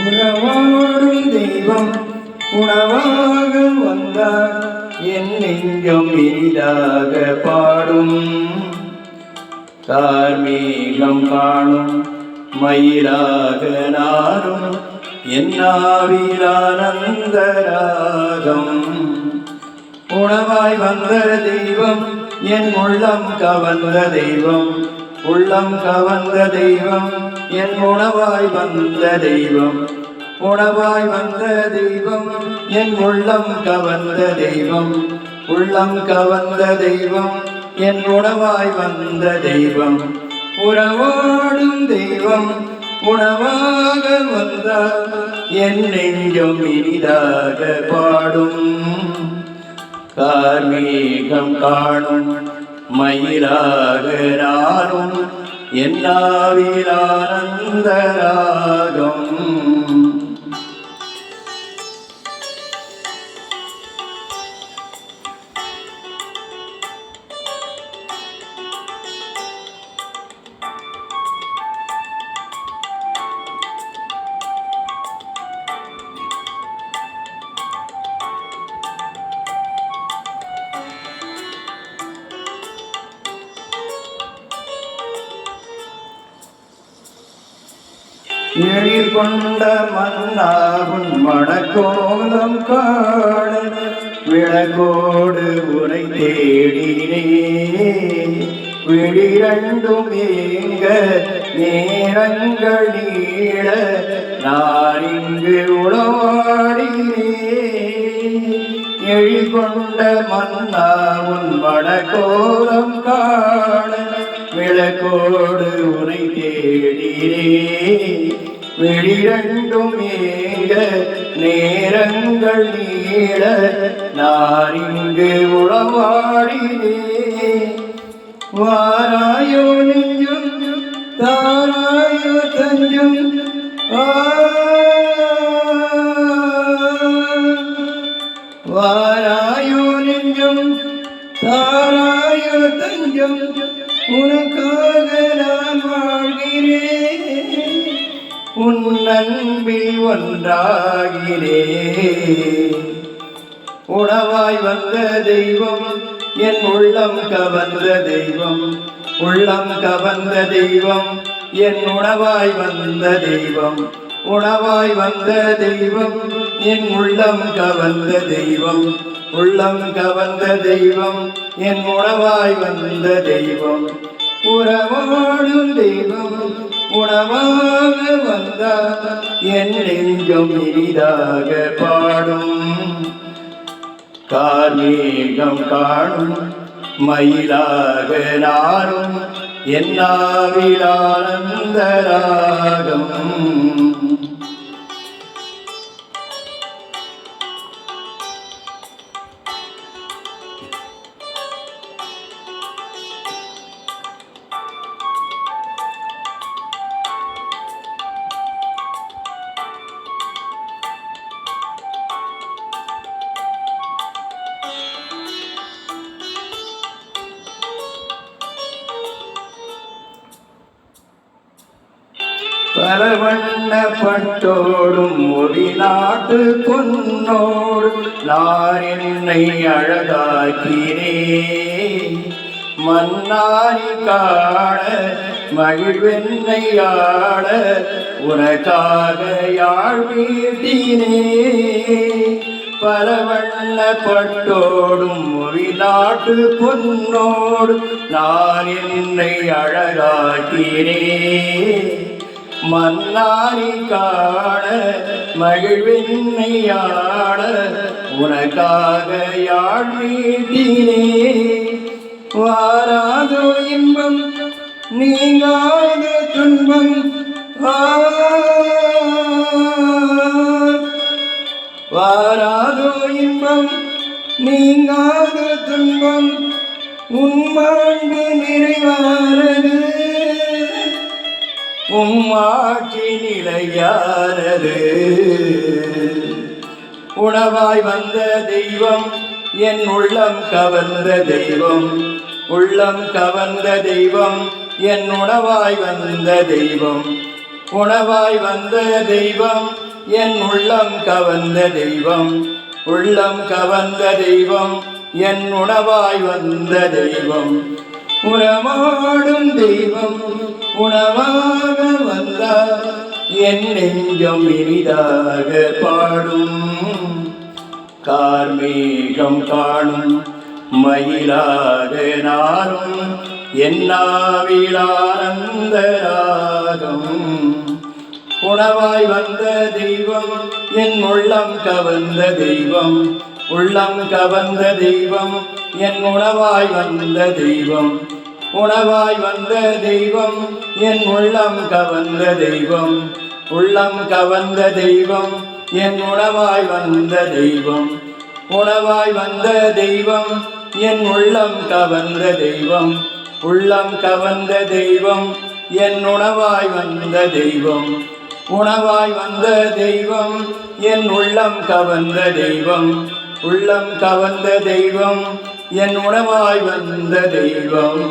உறவாடும் தெய்வம் உணவாக வந்தார் என் நெஞ்சம் இனிதாக பாடும் தார்மீகம் காணும் மயிலாக நாரும் என்னாவிலானந்தராகம் உணவாய் வந்த தெய்வம் என் உள்ளம் கவர்ந்த தெய்வம் உள்ளம் கவர்ந்த தெய்வம் என் உணவாய் வந்த தெய்வம் உணவாய் வந்த தெய்வம் என் உள்ளம் கவர்ந்த தெய்வம் உள்ளம் கவர்ந்த தெய்வம் என் உணவாய் வந்த தெய்வம் உறவாடும் தெய்வம் உணவாக வந்தார் என் நெஞ்சம் இனிதாக பாடும் கார்மீகம் காணும் மயிலாக நானும் என்னாவிலானந்தராகம் எழில் கொண்ட மன்னாகும் மணக்கோலம் காண விளக்கோடு உரை தேடினே விழிரண்டும் ஏங்க நேரங்கள் நீள நான் இங்கு உளவாடினே எழில் கொண்ட மன்னாகும் மணக்கோலம் காண விளக்கோடு உரை தேடினே வெளிரண்டும் ஏங்க நேரங்கள் நீள நான் இங்கு உளவாடினே வாராயோ நெஞ்சும் தாராயோ தஞ்சும் வாராயோ நெஞ்சும் தாராயோ தஞ்சம் உனக்காக நான் வாழ்கிறேன் உன் அன்பில் ஒன்றாகிறே உணவாய் வந்த தெய்வம் என் உள்ளம் கவர்ந்த தெய்வம் உள்ளம் கவர்ந்த தெய்வம் என் உணவாய் வந்த தெய்வம் உணவாய் வந்த தெய்வம் என் உள்ளம் கவர்ந்த தெய்வம் உள்ளம் கவர்ந்த தெய்வம் என் உணவாய் வந்த தெய்வம் உறவாடும் தெய்வம் உணவாக வந்தார் என் நெஞ்சம் இனிதாக பாடும் கார்மீகம் காணும் மயிலாக நாரும் என்னாவிலானந்தராகம் பலவண்ண பட்டோடும் ஒரு நாட்டு பொன்னோடு நான் என்னை அழகாக்கினே மன்னாரி காண மகிழ்வென்னை ஆட உனக்காக யாழ் வீட்டினே பலவண்ண பட்டோடும் ஒரு நாட்டு பொன்னோடு நான் என்னை அழகாக்கினே மன்னாரி காண மகிழ்வென்னை ஆட உனக்காக யாழ் வீட்டினே வாராதோ இன்பம் நீங்காத துன்பம் வாராதோ இன்பம் நீங்காத துன்பம் உன்மாண்பு நிறைவானது உம்மாட்சி நிலையானது உணவாய் வந்த தெய்வம் என் உள்ளம் கவர்ந்த தெய்வம் உள்ளம் கவர்ந்த தெய்வம் என் உணவாய் வந்த தெய்வம் உணவாய் வந்த தெய்வம் என் உள்ளம் கவர்ந்த தெய்வம் உள்ளம் கவர்ந்த தெய்வம் என் உணவாய் வந்த தெய்வம் உறவாடும் தெய்வம் உணவாக வந்தார் என் நெஞ்சம் இனிதாக பாடும் கார்மேகம் காணும் மயிலாக நாரும் என்னாவிலானந்தராகம் உணவாய் வந்த தெய்வம் என் உள்ளம் கவர்ந்த தெய்வம் உள்ளம் கவர்ந்த தெய்வம் என் உணவாய் வந்த தெய்வம் உணவாய் வந்த தெய்வம் என் உள்ளம் கவர்ந்த தெய்வம் உள்ளம் கவர்ந்த தெய்வம் என் உணவாய் வந்த தெய்வம் உணவாய் வந்த தெய்வம் என் உள்ளம் கவர்ந்த தெய்வம் உள்ளம் கவர்ந்த தெய்வம் என் உணவாய் வந்த தெய்வம் உணவாய் வந்த தெய்வம் என் உள்ளம் கவர்ந்த தெய்வம் உள்ளம் கவர்ந்த தெய்வம் என் உணவாய் வந்த தெய்வம்